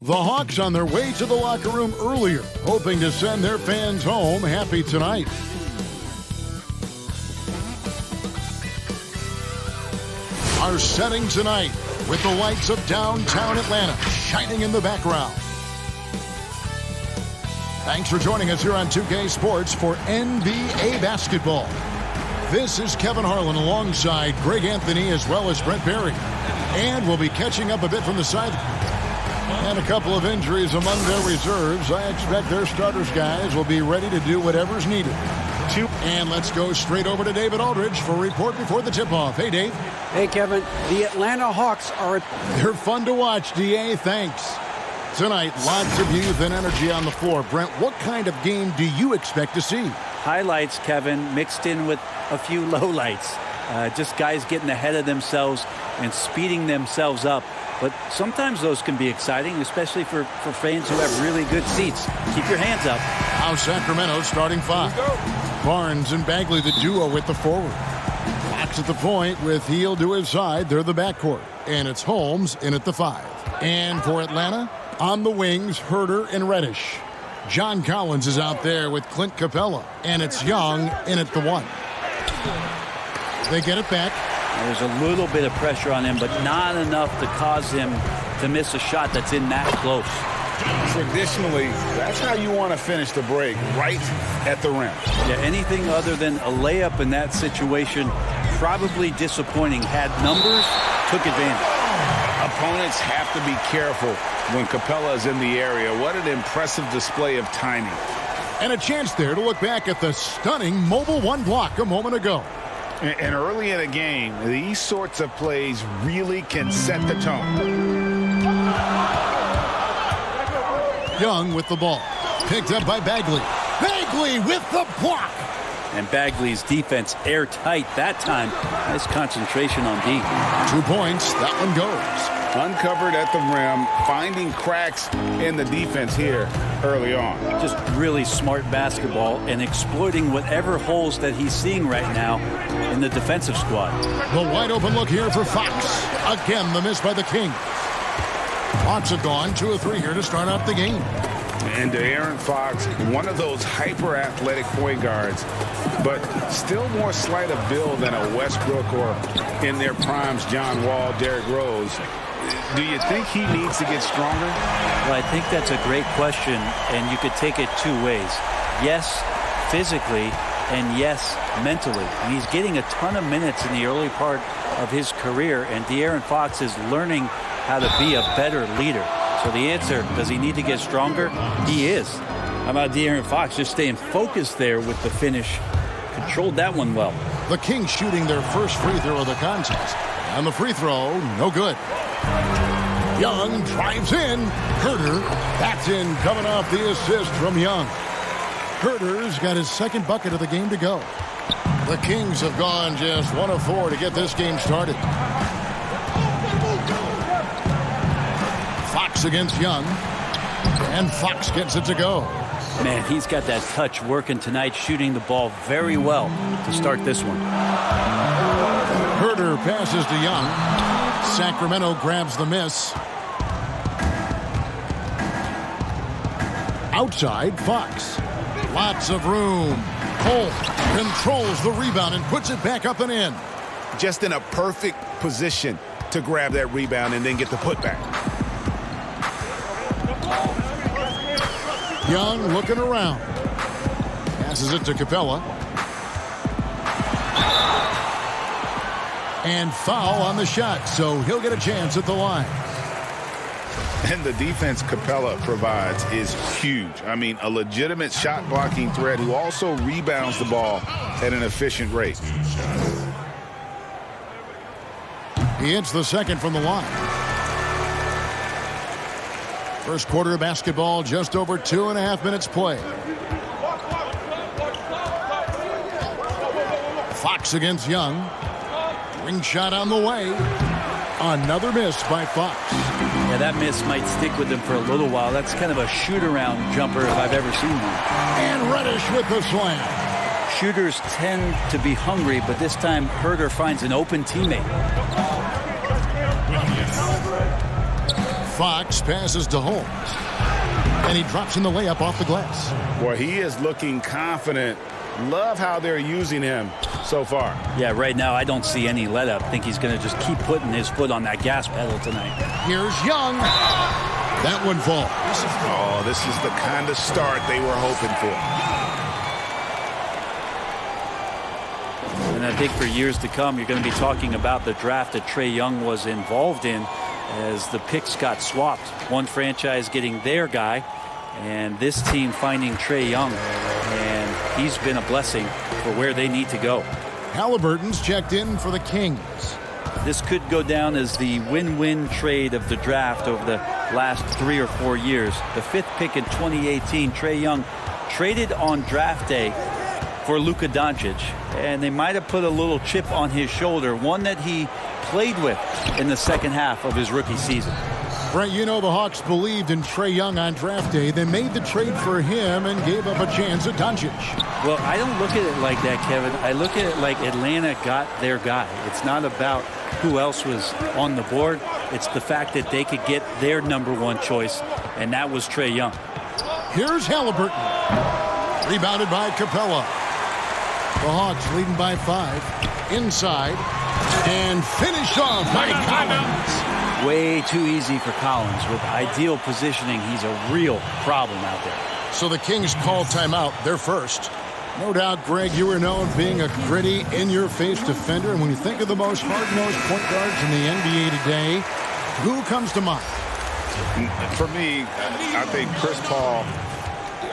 The Hawks on their way to the locker room earlier, hoping to send their fans home happy tonight. Our setting tonight with the lights of downtown Atlanta shining in the background. Thanks for joining us here on 2K Sports for NBA basketball. This is Kevin Harlan alongside Greg Anthony as well as Brent Barry. And we'll be catching up a bit from the side. And a couple of injuries among their reserves. I expect their starters guys will be ready to do whatever's needed. And let's go straight over to David Aldridge for a report before the tip-off. Hey, Dave. Hey, Kevin. The Atlanta Hawks are... They're fun to watch, DA. Thanks. Tonight, lots of youth and energy on the floor. Brent, what kind of game do you expect to see? Highlights, Kevin, mixed in with a few lowlights. Just guys getting ahead of themselves and speeding themselves up. But sometimes those can be exciting, especially for fans who have really good seats. Keep your hands up. Now Sacramento starting five. Barnes and Bagley, the duo with the forward. Fox at the point with Heel to his side. They're the backcourt. And it's Holmes in at the five. And for Atlanta, on the wings, Herter and Reddish. John Collins is out there with Clint Capella. And it's Young in at the one. They get it back. There's a little bit of pressure on him, but not enough to cause him to miss a shot that's in that close. Traditionally, that's how you want to finish the break, right at the rim. Yeah, anything other than a layup in that situation, probably disappointing. Had numbers, took advantage. Opponents have to be careful when Capella is in the area. What an impressive display of timing. And a chance there to look back at the stunning mobile one block a moment ago. And early in a game, these sorts of plays really can set the tone. Young with the ball. Picked up by Bagley. Bagley with the block. And Bagley's defense airtight that time. Nice concentration on D. 2 points. That one goes. Uncovered at the rim, finding cracks in the defense here early on. Just really smart basketball and exploiting whatever holes that he's seeing right now in the defensive squad. The wide open look here for Fox. Again, the miss by the King. Hawks have gone 2 of 3 here to start out the game. And De'Aaron Fox, one of those hyper-athletic point guards, but still more slight of build than a Westbrook or in their primes, John Wall, Derrick Rose. Do you think he needs to get stronger? Well, I think that's a great question, and you could take it 2 ways. Yes, physically, and yes, mentally. And he's getting a ton of minutes in the early part of his career, and De'Aaron Fox is learning how to be a better leader. So the answer, does he need to get stronger? He is. How about De'Aaron Fox just staying focused there with the finish? Controlled that one well. The Kings shooting their first free throw of the contest. And the free throw, no good. Young drives in. Herter, that's in, coming off the assist from Young. Herter's got his second bucket of the game to go. The Kings have gone just 1 of 4 to get this game started. Fox against Young. And Fox gets it to go. Man, he's got that touch working tonight, shooting the ball very well to start this one. Herter passes to Young. Sacramento grabs the miss. Outside, Fox. Lots of room. Holt controls the rebound and puts it back up and in. Just in a perfect position to grab that rebound and then get the putback. Young looking around. Passes it to Capella. And foul on the shot, so he'll get a chance at the line. And the defense Capella provides is huge. I mean, a legitimate shot blocking threat who also rebounds the ball at an efficient rate. He hits the second from the line. First quarter of basketball, just over 2.5 minutes play. Fox against Young. Ring shot on the way. Another miss by Fox. Yeah, that miss might stick with him for a little while. That's kind of a shoot-around jumper if I've ever seen one. And Reddish with the slam. Shooters tend to be hungry, but this time Herter finds an open teammate. Fox passes to Holmes. And he drops in the layup off the glass. Well, he is looking confident. Love how they're using him so far. Yeah, right now I don't see any let up. I think he's going to just keep putting his foot on that gas pedal tonight. Here's Young. That one falls. Oh, this is the kind of start they were hoping for. And I think for years to come, you're going to be talking about the draft that Trae Young was involved in as the picks got swapped. One franchise getting their guy, and this team finding Trae Young. And he's been a blessing for where they need to go. Halliburton's checked in for the Kings. This could go down as the win-win trade of the draft over the last 3 or 4 years. The 5th pick in 2018, Trae Young traded on draft day for Luka Doncic, and they might have put a little chip on his shoulder, one that he played with in the second half of his rookie season. Brent, you know the Hawks believed in Trae Young on draft day. They made the trade for him and gave up a chance at Doncic. Well, I don't look at it like that, Kevin. I look at it like Atlanta got their guy. It's not about who else was on the board. It's the fact that they could get their #1 choice, and that was Trae Young. Here's Halliburton. Rebounded by Capella. The Hawks leading by 5. Inside. And finished off by Collins. Way too easy for Collins. With ideal positioning, he's a real problem out there. So the Kings call timeout. They're first. No doubt, Greg, you were known being a gritty, in-your-face defender. And when you think of the most hard-nosed point guards in the NBA today, who comes to mind? For me, I think Chris Paul.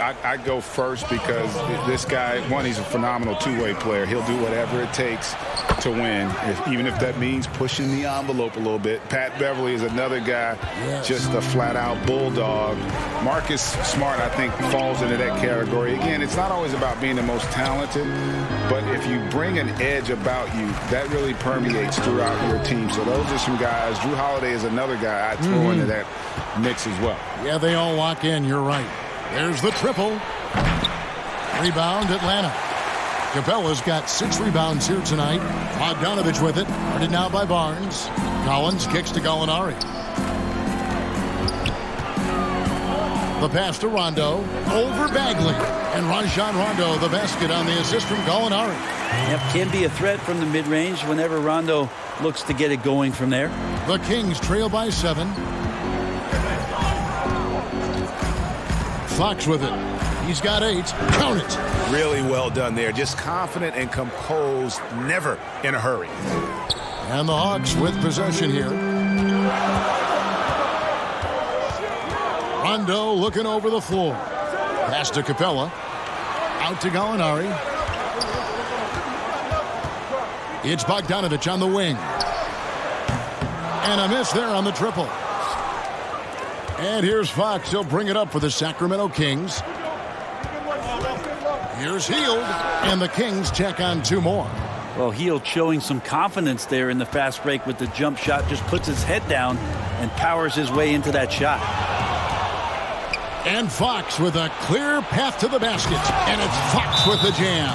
I go first because this guy, one, he's a phenomenal two-way player. He'll do whatever it takes to win, even if that means pushing the envelope a little bit. Pat Beverly is another guy, just a flat-out bulldog. Marcus Smart, I think, falls into that category. Again, it's not always about being the most talented, but if you bring an edge about you, that really permeates throughout your team. So those are some guys. Drew Holiday is another guy I'd throw into that mix as well. Yeah, they all lock in. You're right. There's the triple. Rebound, Atlanta. Capella's got 6 rebounds here tonight. Bogdanovich with it. Guarded now by Barnes. Collins kicks to Gallinari. The pass to Rondo. Over Bagley. And Rajon Rondo, the basket on the assist from Gallinari. Yep, can be a threat from the mid-range whenever Rondo looks to get it going from there. The Kings trail by 7. Fox with it. He's got 8. Count it. Really well done there. Just confident and composed, never in a hurry. And the Hawks with possession here. Rondo looking over the floor. Pass to Capella. Out to Gallinari. It's Bogdanovich on the wing. And a miss there on the triple. And here's Fox. He'll bring it up for the Sacramento Kings. Here's Hield. And the Kings check on 2 more. Well, Hield showing some confidence there in the fast break with the jump shot. Just puts his head down and powers his way into that shot. And Fox with a clear path to the basket. And it's Fox with the jam.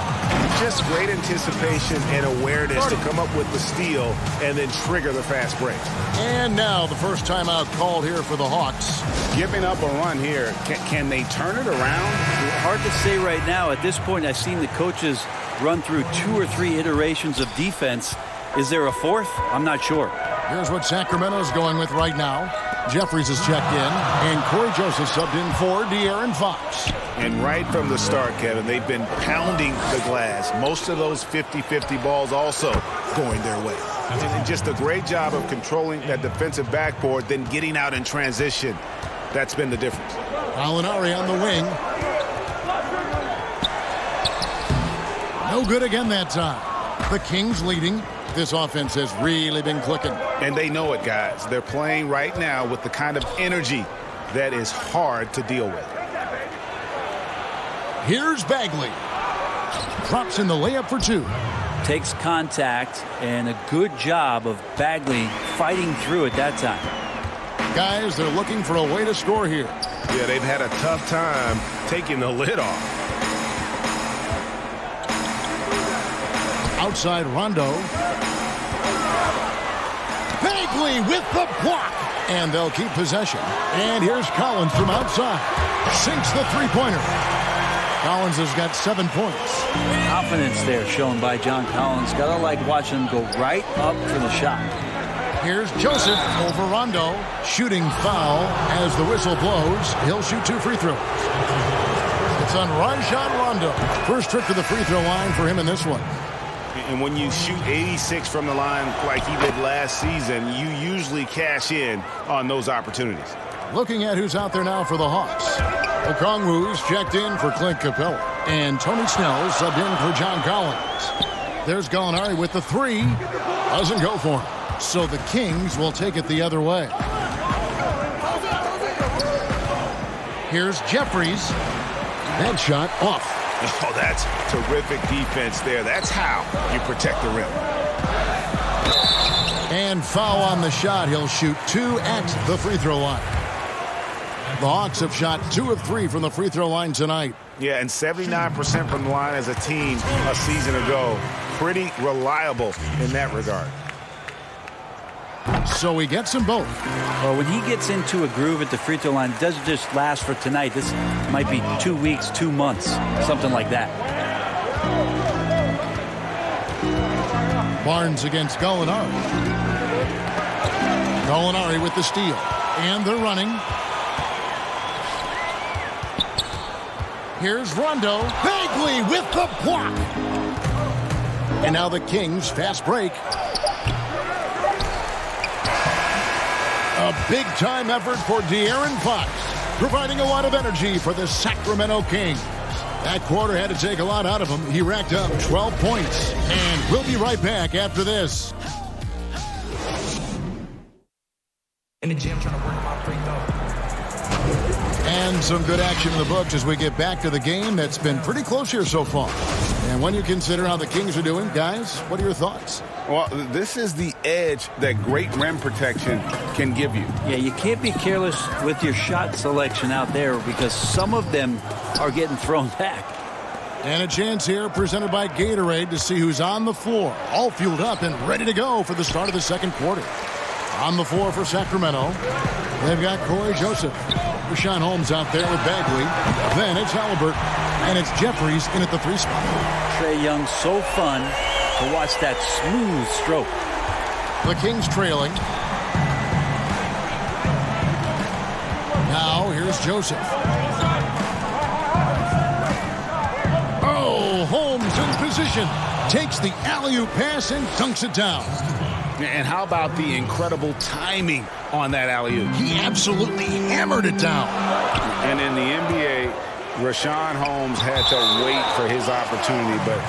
Just great anticipation and awareness to come up with the steal and then trigger the fast break. And now the first timeout called here for the Hawks. Giving up a run here. Can they turn it around? Hard to say right now. At this point, I've seen the coaches run through 2 or 3 iterations of defense. Is there a 4th? I'm not sure. Here's what Sacramento's going with right now. Jeffries has checked in, and Corey Joseph subbed in for De'Aaron Fox. And right from the start, Kevin, they've been pounding the glass. Most of those 50-50 balls also going their way. And just a great job of controlling that defensive backboard, then getting out in transition. That's been the difference. Gallinari on the wing. No good again that time. The Kings leading. This offense has really been clicking. And they know it, guys. They're playing right now with the kind of energy that is hard to deal with. Here's Bagley. Drops in the layup for 2. Takes contact, and a good job of Bagley fighting through at that time. Guys, they're looking for a way to score here. Yeah, they've had a tough time taking the lid off. Outside Rondo. Bagley with the block. And they'll keep possession. And here's Collins from outside. Sinks the three-pointer. Collins has got 7 points. Confidence there shown by John Collins. Gotta like watching him go right up for the shot. Here's Joseph over Rondo. Shooting foul as the whistle blows. He'll shoot 2 free throws. It's on Rajon Rondo. First trip to the free throw line for him in this one. And when you shoot 86 from the line like he did last season, you usually cash in on those opportunities. Looking at who's out there now for the Hawks. Okongwu's checked in for Clint Capella. And Tony Snell subbed in for John Collins. There's Gallinari with the 3. Doesn't go for him. So the Kings will take it the other way. Here's Jeffries. That shot off. Oh, that's terrific defense there. That's how you protect the rim. And foul on the shot. He'll shoot 2 at the free throw line. The Hawks have shot 2 of 3 from the free throw line tonight. Yeah, and 79% from the line as a team a season ago. Pretty reliable in that regard. So he gets them both. Well, when he gets into a groove at the free throw line, it doesn't just last for tonight. This might be 2 weeks, 2 months, something like that. Barnes against Gallinari. Gallinari with the steal. And they're running. Here's Rondo. Bagley with the block. And now the Kings fast break. A big-time effort for De'Aaron Fox, providing a lot of energy for the Sacramento Kings. That quarter had to take a lot out of him. He racked up 12 points. And we'll be right back after this. In the gym trying to work my free throw. And some good action in the books as we get back to the game that's been pretty close here so far. And when you consider how the Kings are doing, guys, what are your thoughts? Well, this is the edge that great rim protection can give you. Yeah, you can't be careless with your shot selection out there because some of them are getting thrown back. And a chance here presented by Gatorade to see who's on the floor. All fueled up and ready to go for the start of the second quarter. On the floor for Sacramento, they've got Corey Joseph. Rashawn Holmes out there with Bagley. Then it's Halliburton. And it's Jeffries in at the 3 spot. Trae Young, so fun to watch that smooth stroke. The Kings trailing. Now here's Joseph. Oh, Holmes in position. Takes the alley-oop pass and dunks it down. And how about the incredible timing on that alley-oop? He absolutely hammered it down. And in the NBA, Rashawn Holmes had to wait for his opportunity, but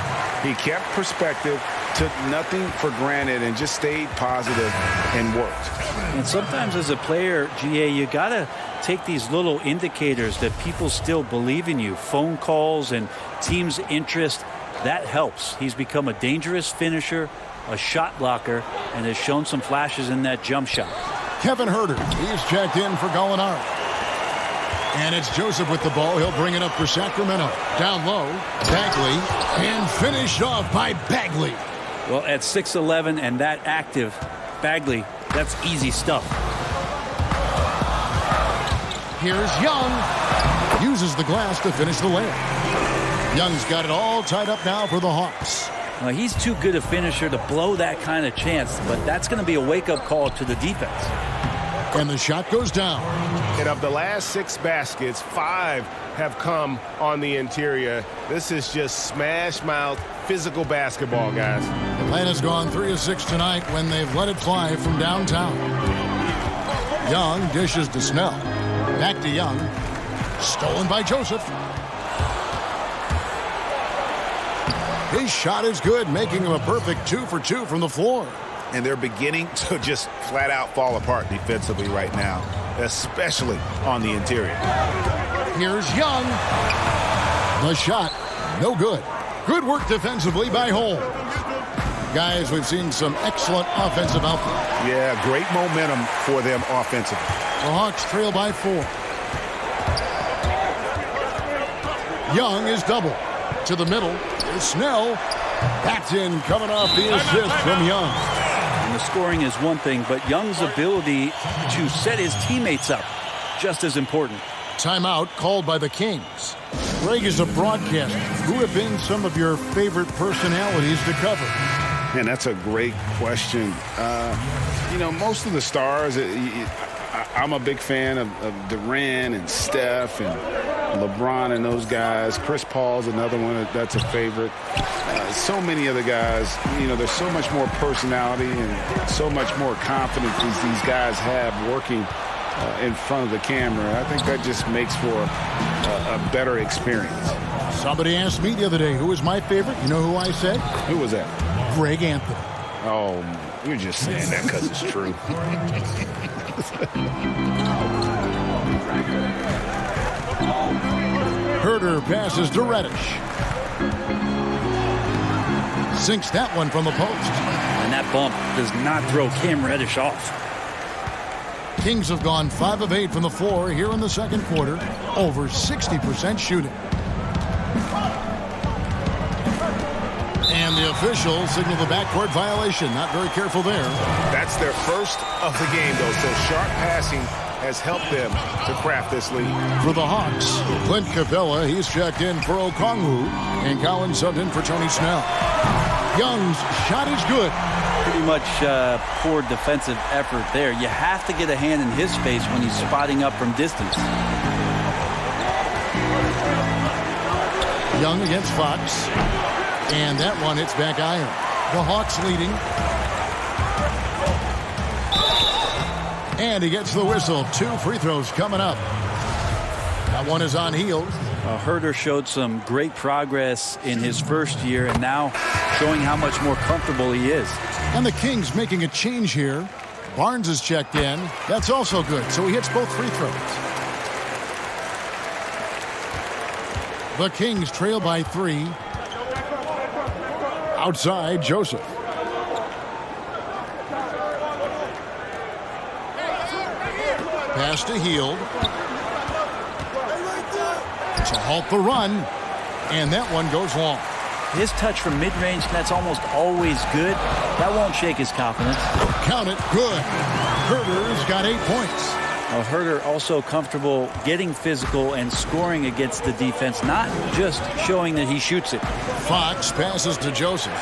he kept perspective, took nothing for granted, and just stayed positive and worked. And sometimes as a player, GA, you got to take these little indicators that people still believe in you. Phone calls and team's interest, that helps. He's become a dangerous finisher, a shot blocker, and has shown some flashes in that jump shot. Kevin Huerter, he's checked in for Gallinari. And it's Joseph with the ball. He'll bring it up for Sacramento. Down low, Bagley, and finished off by Bagley. Well, at 6'11" and that active, Bagley, that's easy stuff. Here's Young. Uses the glass to finish the layup. Young's got it all tied up now for the Hawks. Well, he's too good a finisher to blow that kind of chance, but that's going to be a wake-up call to the defense. And the shot goes down. And of the last 6 baskets, 5 have come on the interior. This is just smash-mouth physical basketball, guys. Atlanta's gone 3 of 6 tonight when they've let it fly from downtown. Young dishes to Snell. Back to Young. Stolen by Joseph. His shot is good, making him a perfect 2 for 2 from the floor. And they're beginning to just flat out fall apart defensively right now, especially on the interior. Here's Young. The shot, no good. Good work defensively by Holmes. Guys, we've seen some excellent offensive output. Yeah, great momentum for them offensively. The Hawks trail by 4. Young is double. To the middle is Snell. That's in, coming off the assist from Young. And the scoring is one thing, but Young's ability to set his teammates up, just as important. Timeout called by the Kings. Greg, is a broadcaster, who have been some of your favorite personalities to cover? Man, that's a great question. You know, most of the stars, I'm a big fan of Durant and Steph and LeBron and those guys. Chris Paul's another one that's a favorite. So many other guys, you know, there's so much more personality and so much more confidence these guys have working in front of the camera. I think that just makes for a better experience. Somebody asked me the other day, who was my favorite? You know who I said? Who was that? Greg Anthony. Oh, you're just saying that because it's true. Herder passes to Reddish. Sinks that one from the post. And that bump does not throw Cam Reddish off. Kings have gone 5 of 8 from the floor here in the second quarter. Over 60% shooting. And the officials signal the backcourt violation. Not very careful there. That's their first of the game, though, so sharp passing has helped them to craft this lead. For the Hawks, Clint Capella, he's checked in for Okongwu, and Collins subbed in for Tony Snell. Young's shot is good. Pretty much poor defensive effort there. You have to get a hand in his face when he's spotting up from distance. Young against Fox. And that one hits back iron. The Hawks leading. And he gets the whistle. 2 free throws coming up. That one is on Hield. Herder showed some great progress in his first year and now showing how much more comfortable he is. And the Kings making a change here. Barnes is checked in. That's also good. So he hits both free throws. The Kings trail by 3. Outside, Joseph. Pass to Hield. To halt the run. And that one goes long. His touch from mid-range, that's almost always good. That won't shake his confidence. Count it, good. Herder's got 8 points. Herder also comfortable getting physical and scoring against the defense, not just showing that he shoots it. Fox passes to Joseph.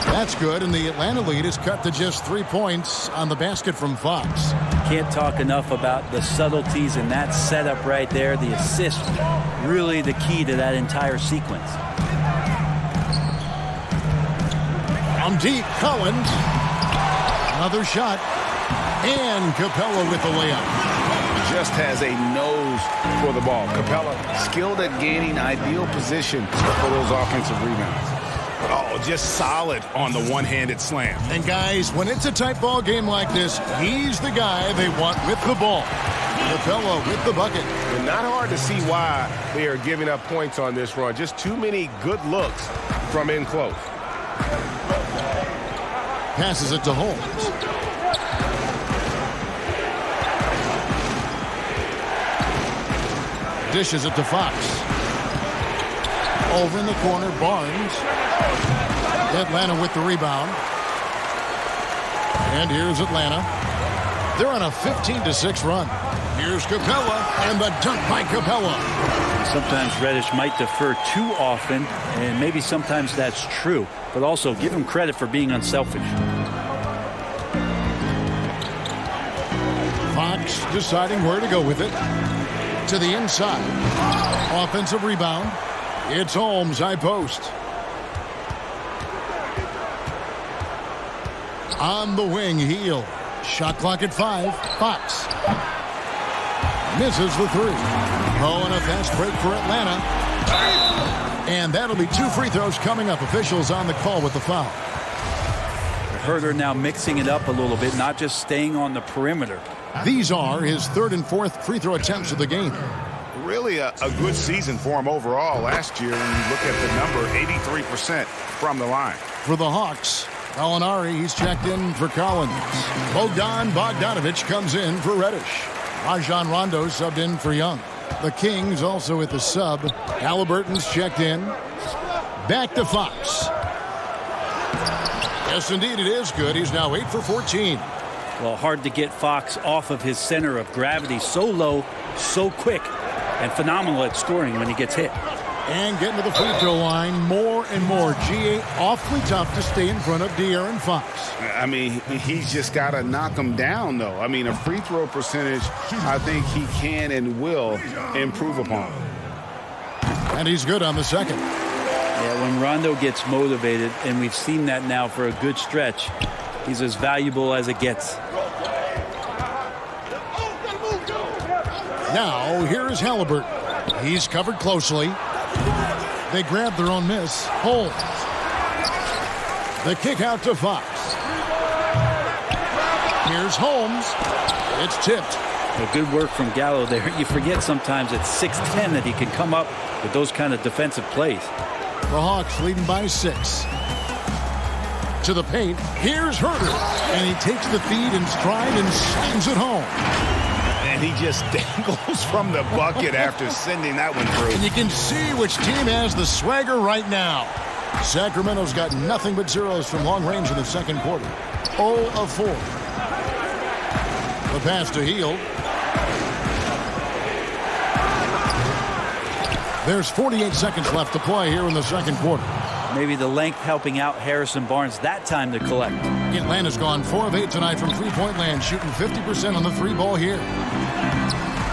That's good, and the Atlanta lead is cut to just 3 points on the basket from Fox. Can't talk enough about the subtleties in that setup right there. The assist, really the key to that entire sequence. From deep, Collins. Another shot. And Capella with the layup. Just has a nose for the ball. Capella skilled at gaining ideal position for those offensive rebounds. Oh, just solid on the one-handed slam. And guys, when it's a tight ball game like this, he's the guy they want with the ball. Capella with the bucket. And not hard to see why they are giving up points on this run. Just too many good looks from in close. Passes it to Holmes. Dishes it to Fox. Over in the corner, Barnes. Atlanta with the rebound. And here's Atlanta. They're on a 15-6 run. Here's Capella, and the dunk by Capella. Sometimes Reddish might defer too often, and maybe sometimes that's true. But also give him credit for being unselfish. Fox deciding where to go with it. To the inside. Offensive rebound. It's Holmes, high post. On the wing, Hield. Shot clock at 5. Fox. Misses the 3. Oh, and a fast break for Atlanta. And that'll be 2 free throws coming up. Officials on the call with the foul. Herder now mixing it up a little bit, not just staying on the perimeter. These are his 3rd and 4th free throw attempts of the game. Really a good season for him overall last year when you look at the number, 83% from the line. For the Hawks, Gallinari, he's checked in for Collins. Bogdan Bogdanovic comes in for Reddish. Rajon Rondo subbed in for Young. The Kings also with the sub. Halliburton's checked in. Back to Fox. Yes, indeed, it is good. He's now 8 for 14. Well, hard to get Fox off of his center of gravity so low, so quick, and phenomenal at scoring when he gets hit. And getting to the free throw line more and more. GA awfully tough to stay in front of De'Aaron Fox. I mean, he's just got to knock him down, though. I mean, a free throw percentage, I think he can and will improve upon. And he's good on the second. Yeah, when Rondo gets motivated, and we've seen that now for a good stretch, he's as valuable as it gets. Now, here is Halliburton. He's covered closely. They grab their own miss. Holmes. The kick out to Fox. Here's Holmes. It's tipped. Well, good work from Gallo there. You forget sometimes at 6'10" that he can come up with those kind of defensive plays. The Hawks leading by 6. To the paint. Here's Herter. And he takes the feed in stride and slams it home. And he just dangles from the bucket after sending that one through. And you can see which team has the swagger right now. Sacramento's got nothing but zeros from long range in the second quarter. 0 of 4. The pass to Hield. There's 48 seconds left to play here in the second quarter. Maybe the length helping out Harrison Barnes that time to collect. Atlanta's gone 4 of 8 tonight from three-point land, shooting 50% on the three ball here.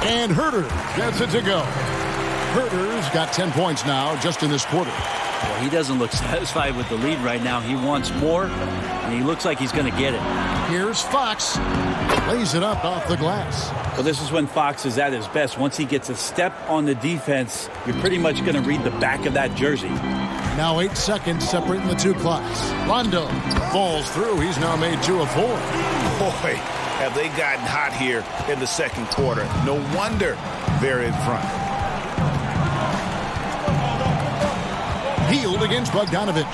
And Herter gets it to go. Herter's got 10 points now just in this quarter. Well, he doesn't look satisfied with the lead right now. He wants more, and he looks like he's going to get it. Here's Fox. Lays it up off the glass. Well, this is when Fox is at his best. Once he gets a step on the defense, you're pretty much going to read the back of that jersey. Now 8 seconds separating the two clocks. Rondo falls through. He's now made 2 of 4. Boy, have they gotten hot here in the second quarter. No wonder they're in front. Hield against Bogdanovich.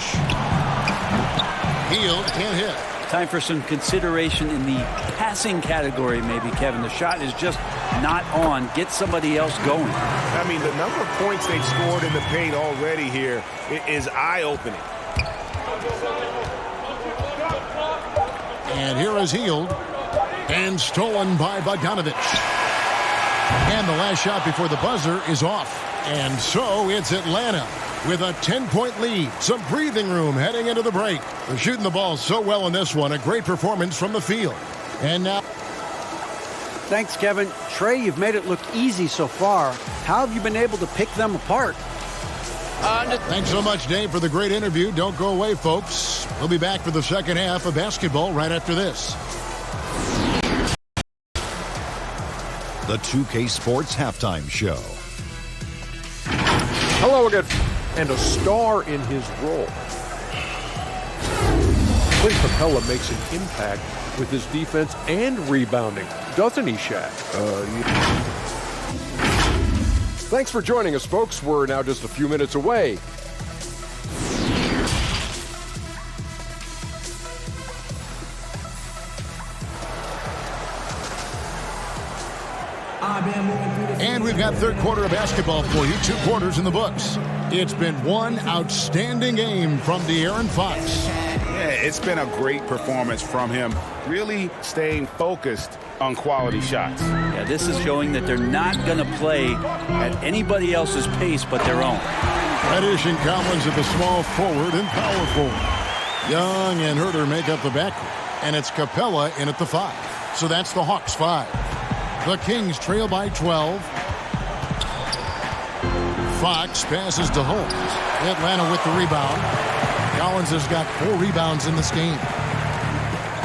Hield can't hit. Time for some consideration in the passing category, maybe, Kevin. The shot is just not on. Get somebody else going. I mean, the number of points they've scored in the paint already here is eye-opening. And here is Hield. And stolen by Bogdanovich. And the last shot before the buzzer is off. And so it's Atlanta with a 10-point lead. Some breathing room heading into the break. They're shooting the ball so well in this one. A great performance from the field. And now... Thanks, Kevin. Trey, you've made it look easy so far. How have you been able to pick them apart? Thanks so much, Dave, for the great interview. Don't go away, folks. We'll be back for the second half of basketball right after this. The 2K Sports Halftime Show. Hello again. And a star in his role. Clint Capella makes an impact with his defense and rebounding, doesn't he, Shaq? Thanks for joining us, folks. We're now just a few minutes away. And we've got third quarter of basketball for you. 2 quarters in the books. It's been one outstanding game from De'Aaron Fox. Yeah, it's been a great performance from him. Really staying focused on quality shots. Yeah, this is showing that they're not going to play at anybody else's pace but their own. Reddish and Collins at the small forward and power forward. Young and Herter make up the backcourt. And it's Capella in at the 5. So that's the Hawks 5. The Kings trail by 12. Fox passes to Holmes. Atlanta with the rebound. Collins has got 4 rebounds in this game.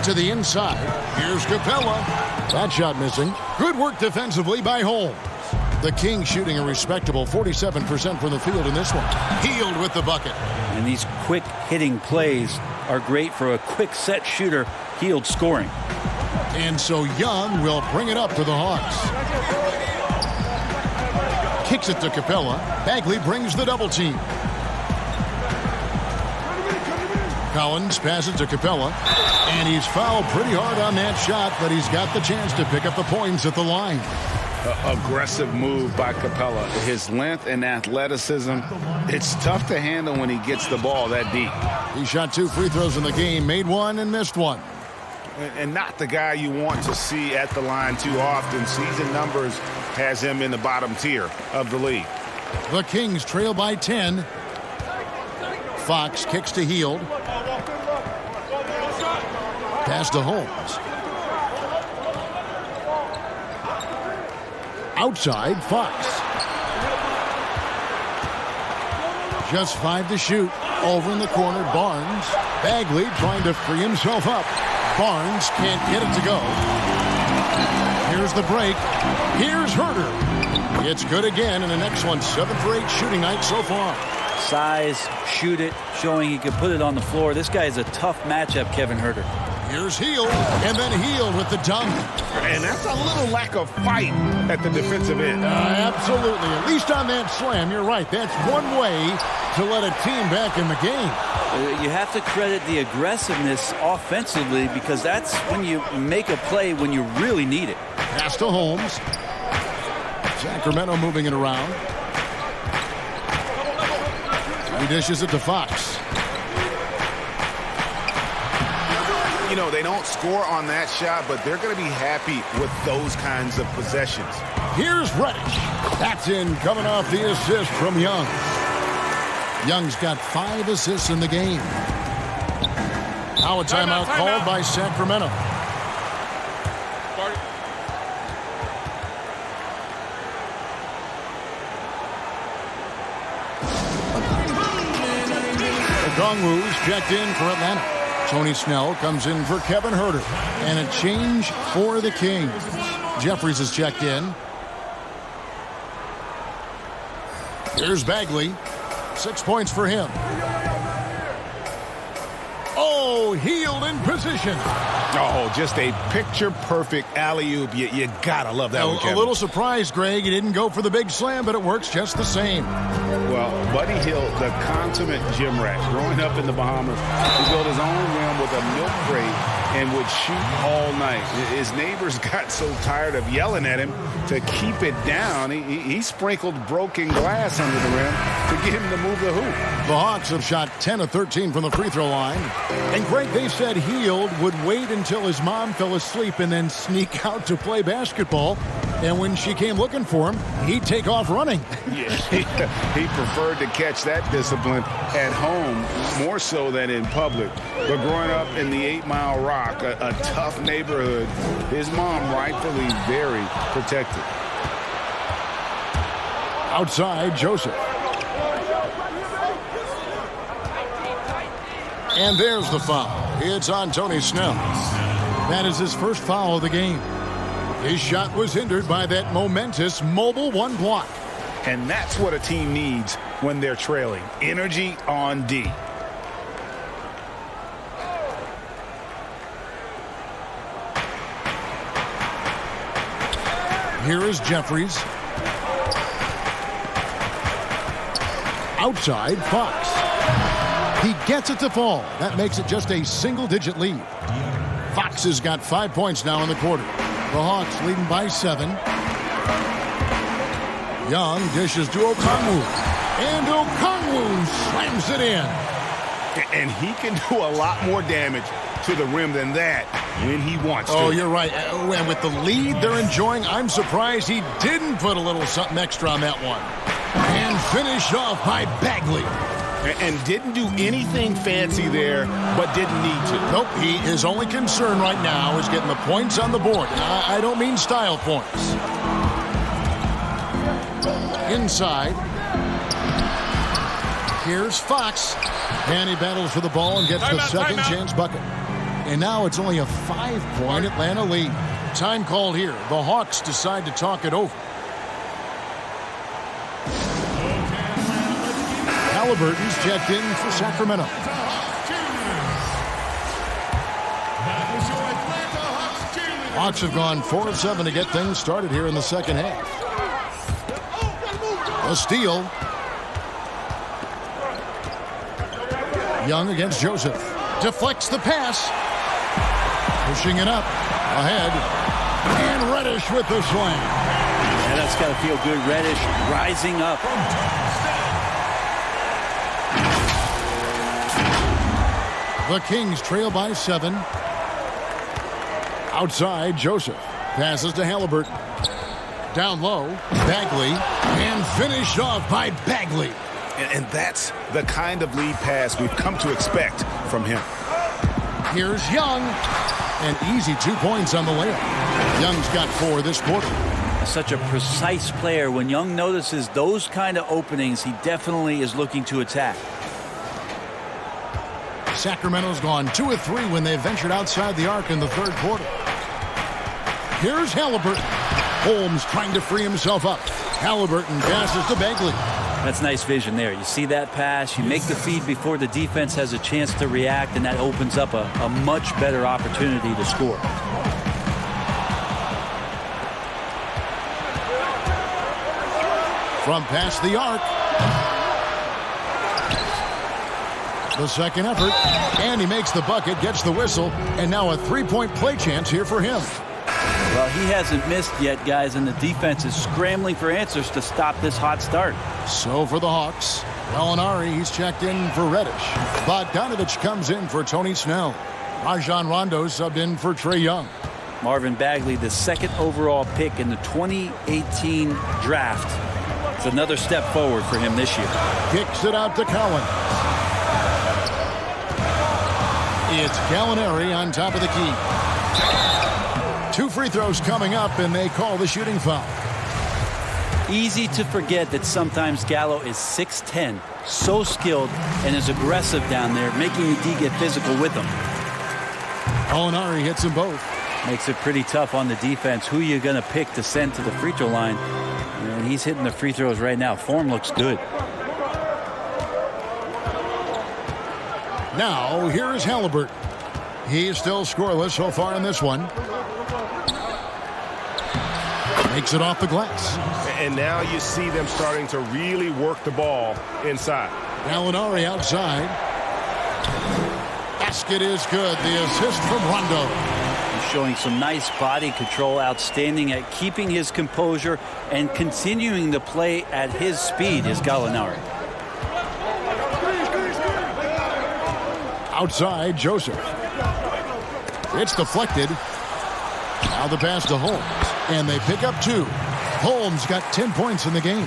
To the inside. Here's Capella. That shot missing. Good work defensively by Holmes. The Kings shooting a respectable 47% from the field in this one. Hield with the bucket. And these quick hitting plays are great for a quick set shooter. Hield scoring. And so Young will bring it up for the Hawks. Kicks it to Capella. Bagley brings the double team. Collins passes to Capella, and he's fouled pretty hard on that shot, but he's got the chance to pick up the points at the line. Aggressive move by Capella. His length and athleticism, it's tough to handle when he gets the ball that deep. He shot 2 free throws in the game, made one and missed one. And not the guy you want to see at the line too often. Season numbers has him in the bottom tier of the league. The Kings trail by 10. Fox kicks to Hield. Pass to Holmes. Outside, Fox. Just 5 to shoot. Over in the corner, Barnes. Bagley trying to free himself up. Barnes can't get it to go. Here's the break. Here's Herter. It's good again, and the next one, 7 for 8 shooting night so far. Size, shoot it, showing he can put it on the floor. This guy is a tough matchup, Kevin Herter. Here's Hield, and then Hield with the dunk. And that's a little lack of fight at the defensive end. Absolutely. At least on that slam, you're right. That's one way to let a team back in the game. You have to credit the aggressiveness offensively, because that's when you make a play when you really need it. Pass to Holmes. Sacramento moving it around. He dishes it to Fox. You know, they don't score on that shot, but they're going to be happy with those kinds of possessions. Here's Reddish. That's in, coming off the assist from Young. Young's got 5 assists in the game. Now a timeout called by Sacramento. Okongwu's checked in for Atlanta. Tony Snell comes in for Kevin Herter. And a change for the Kings. Jeffries is checked in. Here's Bagley. 6 points for him. Oh, Hield in position. Oh, just a picture-perfect alley-oop. You gotta love that one, Kevin. A little surprised, Greg. He didn't go for the big slam, but it works just the same. Well, Buddy Hield, the consummate gym rat. Growing up in the Bahamas, he built his own rim with a milk crate and would shoot all night. His neighbors got so tired of yelling at him to keep it down. He sprinkled broken glass under the rim to get him to move the hoop. The Hawks have shot 10 of 13 from the free throw line. And Greg, they said Hield would wait until his mom fell asleep and then sneak out to play basketball. And when she came looking for him, he'd take off running. Yeah, he preferred to catch that discipline at home more so than in public. But growing up in the 8 Mile Rock, a tough neighborhood, his mom rightfully very protected. Outside, Joseph. And there's the foul. It's on Tony Snell. That is his first foul of the game. His shot was hindered by that momentous mobile 1 block. And that's what a team needs when they're trailing. Energy on D. Here is Jeffries. Outside, Fox. He gets it to fall. That makes it just a single-digit lead. Fox has got 5 points now in the quarter. The Hawks leading by 7. Young dishes to Okongwu. And Okongwu slams it in. And he can do a lot more damage to the rim than that when he wants to. Oh, you're right. And with the lead they're enjoying, I'm surprised he didn't put a little something extra on that one. And finished off by Bagley. And didn't do anything fancy there, but didn't need to. Nope, his only concern right now is getting the points on the board. And I don't mean style points. Inside. Here's Fox. And he battles for the ball and gets the second chance bucket. And now it's only a 5-point Atlanta lead. Time called here. The Hawks decide to talk it over. Halliburton's checked in for Sacramento. Hawks have gone 4 of 7 to get things started here in the second half. A steal. Young against Joseph. Deflects the pass. Pushing it up. Ahead. And Reddish with the slam. Yeah, that's got to feel good. Reddish rising up. The Kings trail by 7. Outside, Joseph. Passes to Halliburton. Down low, Bagley. And finished off by Bagley. And that's the kind of lead pass we've come to expect from him. Here's Young. An easy 2 points on the layup. Young's got 4 this quarter. Such a precise player. When Young notices those kind of openings, he definitely is looking to attack. Sacramento's gone 2 of 3 when they ventured outside the arc in the third quarter. Here's Halliburton. Holmes trying to free himself up. Halliburton passes to Bagley. That's nice vision there. You see that pass, you make the feed before the defense has a chance to react, and that opens up a much better opportunity to score. From past the arc. The second effort. And he makes the bucket, gets the whistle, and now a 3-point play chance here for him. Well, he hasn't missed yet, guys, and the defense is scrambling for answers to stop this hot start. So for the Hawks, Gallinari, he's checked in for Reddish. Bogdanovich comes in for Tony Snell. Rajon Rondo subbed in for Trae Young. Marvin Bagley, the second overall pick in the 2018 draft. It's another step forward for him this year. Kicks it out to Collins. It's Gallinari on top of the key. 2 free throws coming up, and they call the shooting foul. Easy to forget that sometimes Gallo is 6'10", so skilled and is aggressive down there, making the D get physical with him. Gallinari hits them both. Makes it pretty tough on the defense. Who you going to pick to send to the free throw line? And he's hitting the free throws right now. Form looks good. Now, here is Halliburton. He's still scoreless so far in this one. Makes it off the glass. And now you see them starting to really work the ball inside. Gallinari outside. Basket is good. The assist from Rondo. He's showing some nice body control, outstanding at keeping his composure and continuing to play at his speed is Gallinari. Outside, Joseph. It's deflected. Now the pass to Holmes. And they pick up 2. Holmes got 10 points in the game.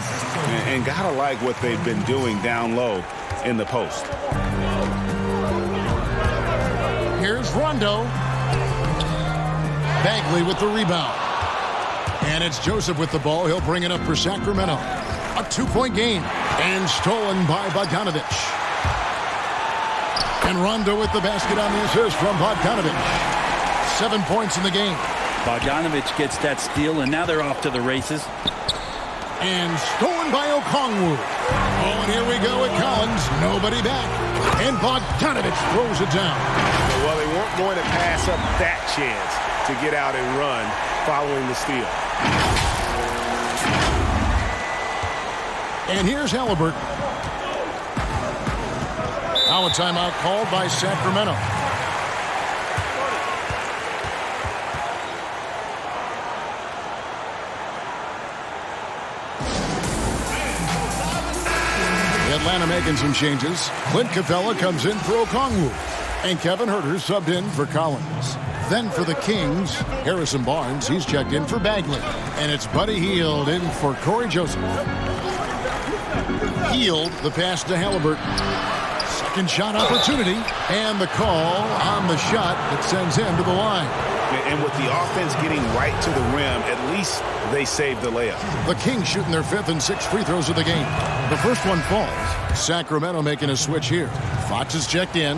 And gotta like what they've been doing down low in the post. Here's Rondo. Bagley with the rebound. And it's Joseph with the ball. He'll bring it up for Sacramento. A 2-point game. And stolen by Bogdanovich. And Rondo with the basket on the assist from Bogdanovich. 7 points in the game. Bogdanovich gets that steal, and now they're off to the races. And stolen by Okongwu. Oh, and here we go with Collins. Nobody back. And Bogdanovich throws it down. Well, they weren't going to pass up that chance to get out and run following the steal. And here's Halliburton. Now a timeout called by Sacramento. Atlanta making some changes. Clint Capella comes in for Okongwu. And Kevin Huerter subbed in for Collins. Then for the Kings, Harrison Barnes, he's checked in for Bagley. And it's Buddy Hield in for Corey Joseph. Hield, the pass to Halliburton. Second shot opportunity. And the call on the shot that sends him to the line. And with the offense getting right to the rim, at least they saved the layup. The Kings shooting their 5th and 6th free throws of the game. The first one falls. Sacramento making a switch here. Fox is checked in.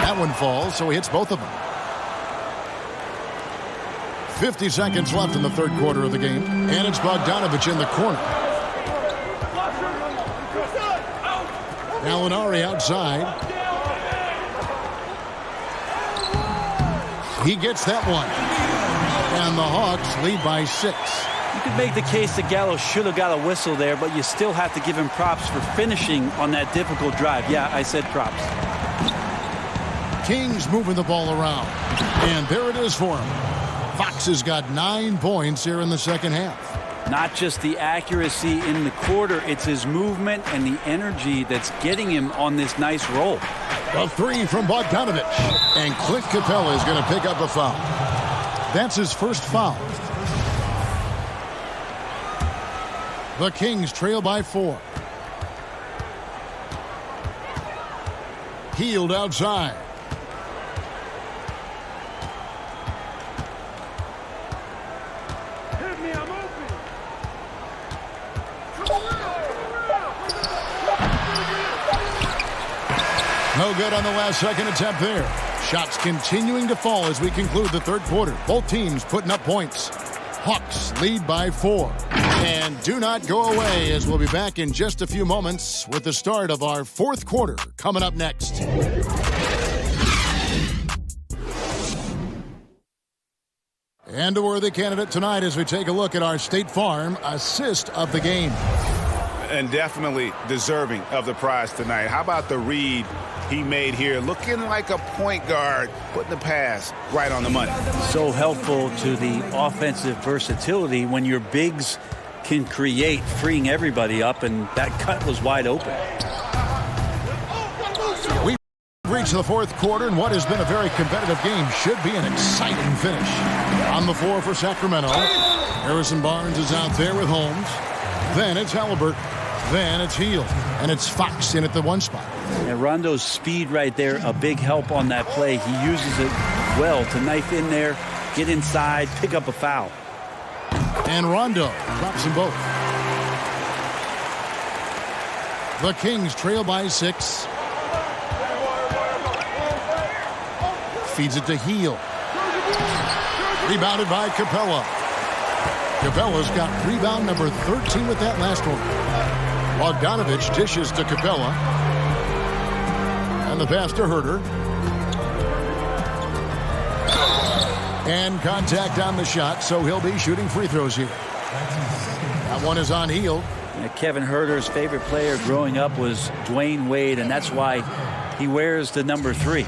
That one falls, so he hits both of them. 50 seconds left in the third quarter of the game. And it's Bogdanovich in the corner. Gallinari outside. He gets that one. And the Hawks lead by 6. You could make the case that Gallo should have got a whistle there, but you still have to give him props for finishing on that difficult drive. Yeah, I said props. Kings moving the ball around. And there it is for him. Fox has got 9 points here in the second half. Not just the accuracy in the quarter, it's his movement and the energy that's getting him on this nice roll. A 3 from Bogdanovich. And Clint Capella is going to pick up a foul. That's his first foul. The Kings trail by 4. Healed outside. No good on the last second attempt there. Shots continuing to fall as we conclude the third quarter. Both teams putting up points. Hawks lead by 4. And do not go away, as we'll be back in just a few moments with the start of our fourth quarter coming up next. And a worthy candidate tonight as we take a look at our State Farm assist of the game. And definitely deserving of the prize tonight. How about the read he made here? Looking like a point guard, putting the pass right on the money. So helpful to the offensive versatility when your bigs can create, freeing everybody up, and that cut was wide open. We've reached the fourth quarter, and what has been a very competitive game should be an exciting finish. On the floor for Sacramento, Harrison Barnes is out there with Holmes. Then it's Halliburton. Then it's Hield. And it's Fox in at the 1 spot. And Rondo's speed right there, a big help on that play. He uses it well to knife in there, get inside, pick up a foul. And Rondo drops them both. The Kings trail by 6. Feeds it to Hield. Rebounded by Capella. Capella's got rebound number 13 with that last one. Bogdanovich dishes to Capella. And the pass to Herter. And contact on the shot, so he'll be shooting free throws here. That one is on Hield. Kevin Herter's favorite player growing up was Dwayne Wade, and that's why he wears the number 3.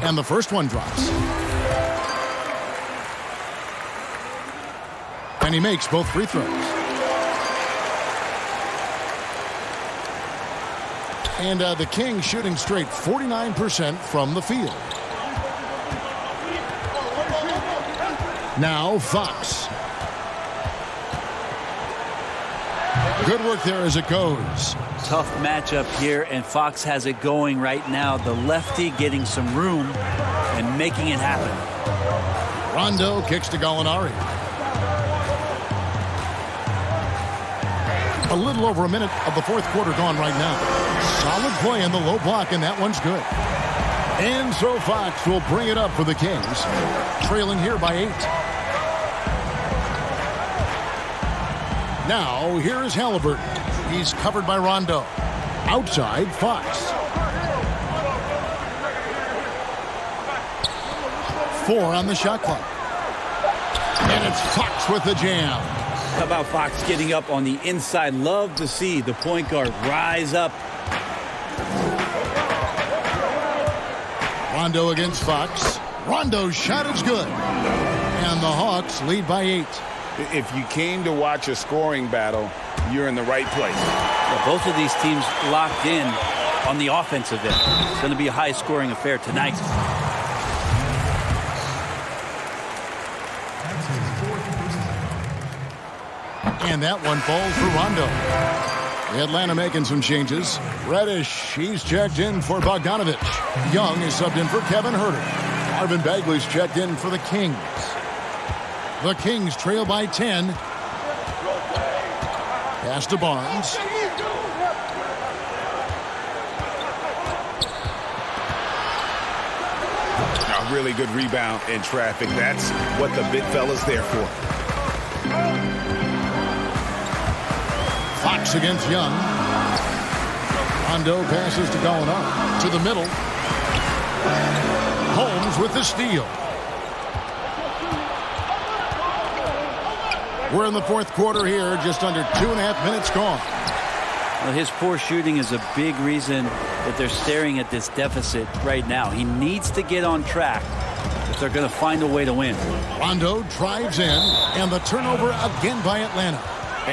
And the first one drops. And he makes both free throws. And the Kings shooting straight 49% from the field. Now Fox. Good work there as it goes. Tough matchup here, and Fox has it going right now. The lefty getting some room and making it happen. Rondo kicks to Gallinari. A little over a minute of the fourth quarter gone right now. Solid play in the low block, and that one's good. And so Fox will bring it up for the Kings, trailing here by 8. Now, here is Halliburton. He's covered by Rondo. Outside, Fox. 4 on the shot clock. And it's Fox with the jam. How about Fox getting up on the inside? Love to see the point guard rise up. Rondo against Fox. Rondo's shot is good. And the Hawks lead by 8. If you came to watch a scoring battle, you're in the right place. Yeah, both of these teams locked in on the offensive end. It's going to be a high-scoring affair tonight. And that one falls for Rondo. Atlanta making some changes. Reddish, he's checked in for Bogdanovich. Young is subbed in for Kevin Herter. Marvin Bagley's checked in for the Kings. The Kings trail by 10. Pass to Barnes. A really good rebound in traffic. That's what the big fella's there for. Fox against Young. Rondo passes to Gallinari. To the middle. Holmes with the steal. We're in the fourth quarter here, just under 2.5 minutes gone. Well, his poor shooting is a big reason that they're staring at this deficit right now. He needs to get on track if they're going to find a way to win. Rondo drives in, and the turnover again by Atlanta.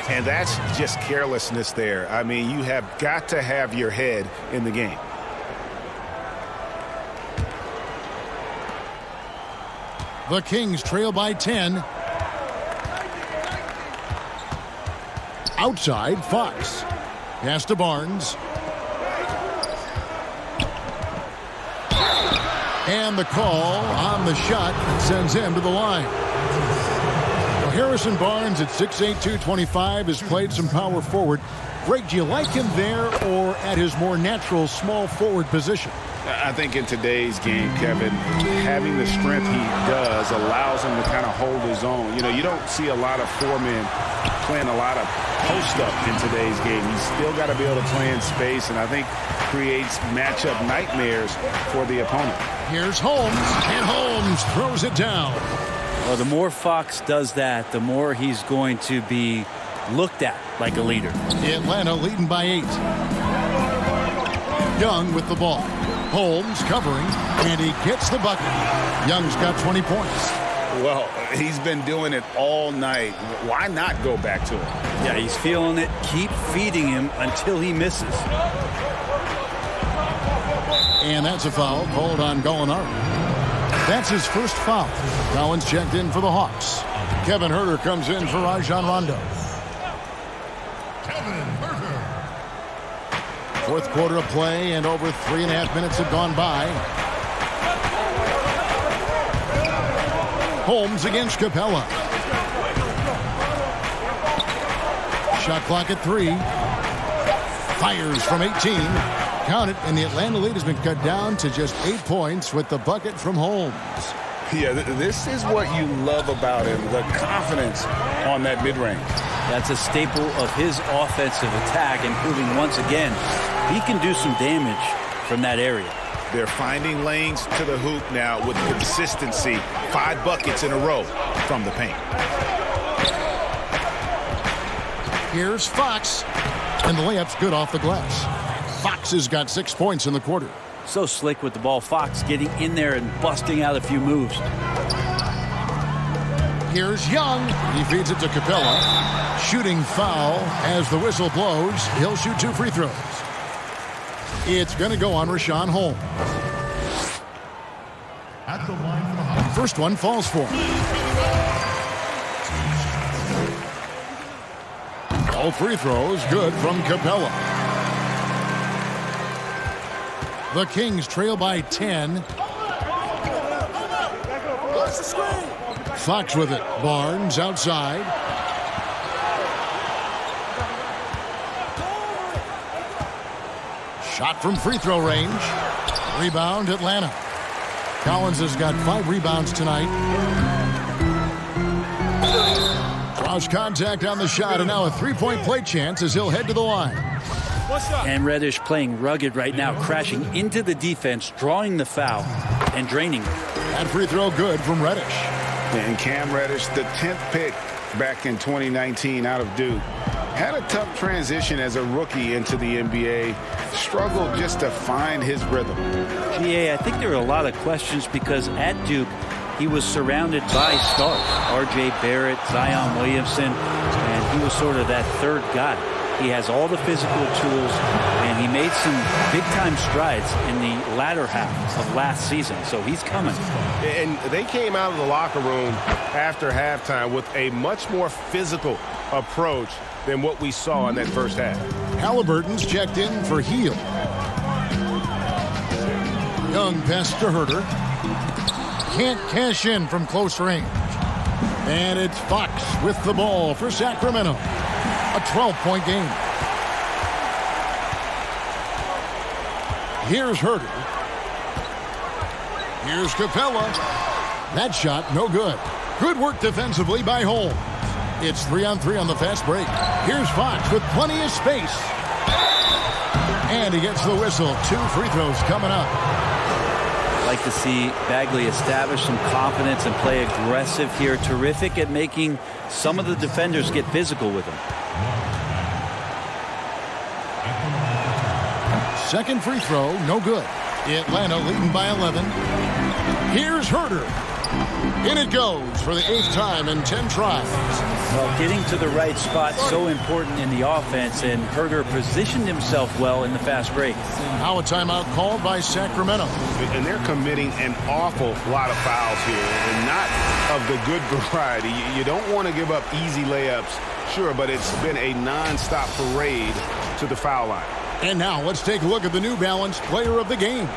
And that's just carelessness there. I mean, you have got to have your head in the game. The Kings trail by 10. Outside, Fox. Pass to Barnes. And the call on the shot sends him to the line. Well, Harrison Barnes at 6'8", 225 has played some power forward. Greg, do you like him there or at his more natural small forward position? I think in today's game, Kevin, having the strength he does allows him to kind of hold his own. You know, you don't see a lot of four-men playing a lot of post-up in today's game. He's still got to be able to play in space, and I think creates matchup nightmares for the opponent. Here's Holmes, and Holmes throws it down. Well, the more Fox does that, the more he's going to be looked at like a leader. Atlanta leading by 8. Young with the ball. Holmes covering, and he gets the bucket. Young's got 20 points. Well, he's been doing it all night. Why not go back to it? Yeah, he's feeling it. Keep feeding him until he misses. And that's a foul called on Gallinari. That's his first foul. Collins checked in for the Hawks. Kevin Huerter comes in for Rajon Rondo. Fourth quarter of play, and over 3.5 minutes have gone by. Holmes against Capella. Shot clock at 3. Fires from 18. Count it, and the Atlanta lead has been cut down to just 8 points with the bucket from Holmes. Yeah, this is what you love about him, the confidence on that mid-range. That's a staple of his offensive attack, and proving once again he can do some damage from that area. They're finding lanes to the hoop now with consistency. 5 buckets in a row from the paint. Here's Fox, and the layup's good off the glass. Fox has got 6 points in the quarter. So slick with the ball. Fox getting in there and busting out a few moves. Here's Young. He feeds it to Capella. Shooting foul as the whistle blows. He'll shoot 2 free throws. It's going to go on Rashawn Holmes. At the line, first one falls for him. All free throws good from Capella. The Kings trail by 10. Fox with it. Barnes outside. Shot from free throw range. Rebound Atlanta. Collins has got 5 rebounds tonight. Draws contact on the shot, and now a 3-point play chance as he'll head to the line. And Reddish playing rugged right now, crashing into the defense, drawing the foul, and draining it. That free throw good from Reddish. And Cam Reddish, the 10th pick back in 2019 out of Duke, had a tough transition as a rookie into the NBA. Struggled just to find his rhythm. GA, I think there were a lot of questions because at Duke, he was surrounded by stars. R.J. Barrett, Zion Williamson, and he was sort of that third guy. He has all the physical tools, and he made some big-time strides in the latter half of last season, so he's coming. And they came out of the locker room after halftime with a much more physical approach than what we saw in that first half. Halliburton's checked in for Heel. Young pass to Huerter. Can't cash in from close range. And it's Fox with the ball for Sacramento. A 12-point game. Here's Huerter. Here's Capella. That shot, no good. Good work defensively by Holmes. It's 3-on-3 on the fast break. Here's Fox with plenty of space. And he gets the whistle. 2 free throws coming up. Like to see Bagley establish some confidence and play aggressive here. Terrific at making some of the defenders get physical with him. Second free throw, no good. Atlanta leading by 11. Here's Herder. In it goes for the 8th time in 10 tries. Well, getting to the right spot so important in the offense, and Herder positioned himself well in the fast break. Now a timeout called by Sacramento. And they're committing an awful lot of fouls here, and not of the good variety. You don't want to give up easy layups, sure, but it's been a non-stop parade to the foul line. And now let's take a look at the New Balance player of the game.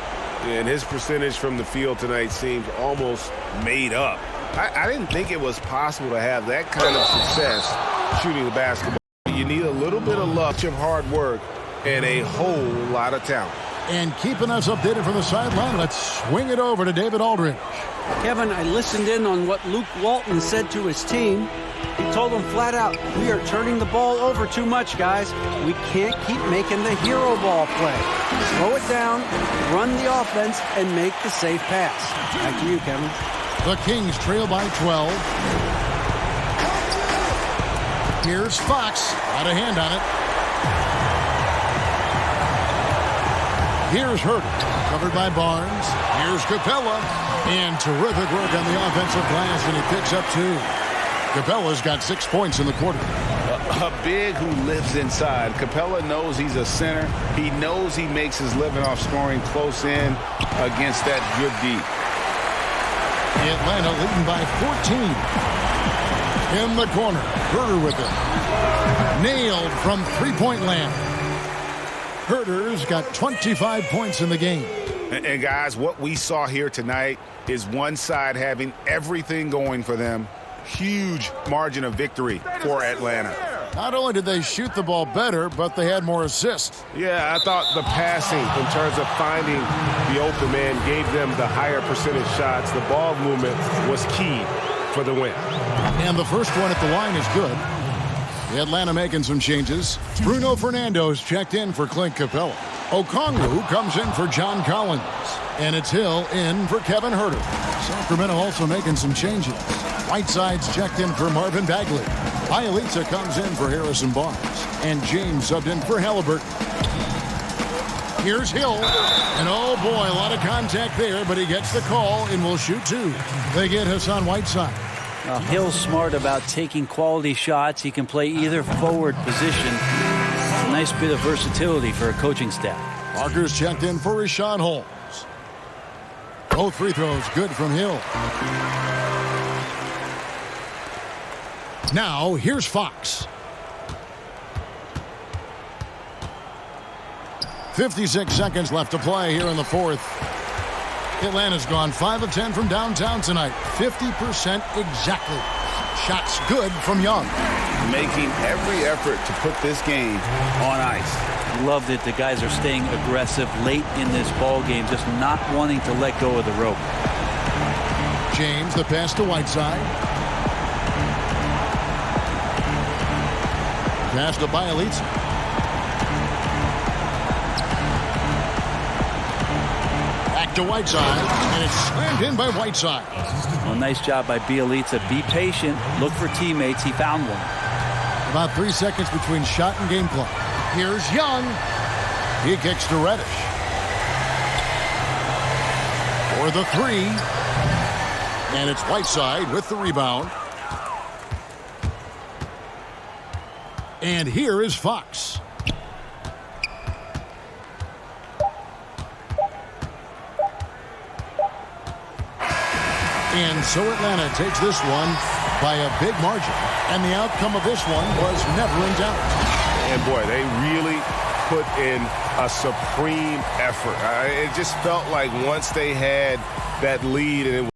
And his percentage from the field tonight seems almost made up. I didn't think it was possible to have that kind of success shooting the basketball. You need a little bit of luck, of hard work, and a whole lot of talent. And keeping us updated from the sideline, let's swing it over to David Aldridge. Kevin, I listened in on what Luke Walton said to his team. He told them flat out, we are turning the ball over too much, guys. We can't keep making the hero ball play. Slow it down, run the offense, and make the safe pass. Back to you, Kevin. The Kings trail by 12. Here's Fox. Got a hand on it. Here's Herder. Covered by Barnes. Here's Capella. And terrific work on the offensive glass, and he picks up 2. Capella's got 6 points in the quarter. A big who lives inside. Capella knows he's a center. He knows he makes his living off scoring close in against that good D. Atlanta leading by 14. In the corner, Herder with it. Nailed from three-point land. Herder's got 25 points in the game. And guys, what we saw here tonight is one side having everything going for them. Huge margin of victory for Atlanta. Not only did they shoot the ball better, but they had more assists. Yeah, I thought the passing in terms of finding the open man gave them the higher percentage shots. The ball movement was key for the win. And the first one at the line is good. Atlanta making some changes. Bruno Fernando's checked in for Clint Capella. Okongwu comes in for John Collins. And it's Hill in for Kevin Herder. Sacramento also making some changes. Whiteside's checked in for Marvin Bagley. Bielitsa comes in for Harrison Barnes. And James subbed in for Halliburton. Here's Hill. And oh boy, a lot of contact there, but he gets the call and will shoot 2. They get Hassan Whiteside. Hill's smart about taking quality shots. He can play either forward position. It's a nice bit of versatility for a coaching staff. Parker's checked in for Rashawn Holmes. Both free throws good from Hill. Now, here's Fox. 56 seconds left to play here in the fourth. Atlanta's gone 5 of 10 from downtown tonight. 50% exactly. Shots good from Young. Making every effort to put this game on ice. Loved it. The guys are staying aggressive late in this ball game, just not wanting to let go of the rope. James, the pass to Whiteside. Pass to Bielitsa. Back to Whiteside, and it's slammed in by Whiteside. Well, nice job by Bielitsa. Be patient. Look for teammates. He found one. About 3 seconds between shot and game clock. Here's Young. He kicks to Reddish. For the 3. And it's Whiteside with the rebound. And here is Fox. And so Atlanta takes this one by a big margin. And the outcome of this one was never in doubt. And boy, they really put in a supreme effort. It just felt like once they had that lead and it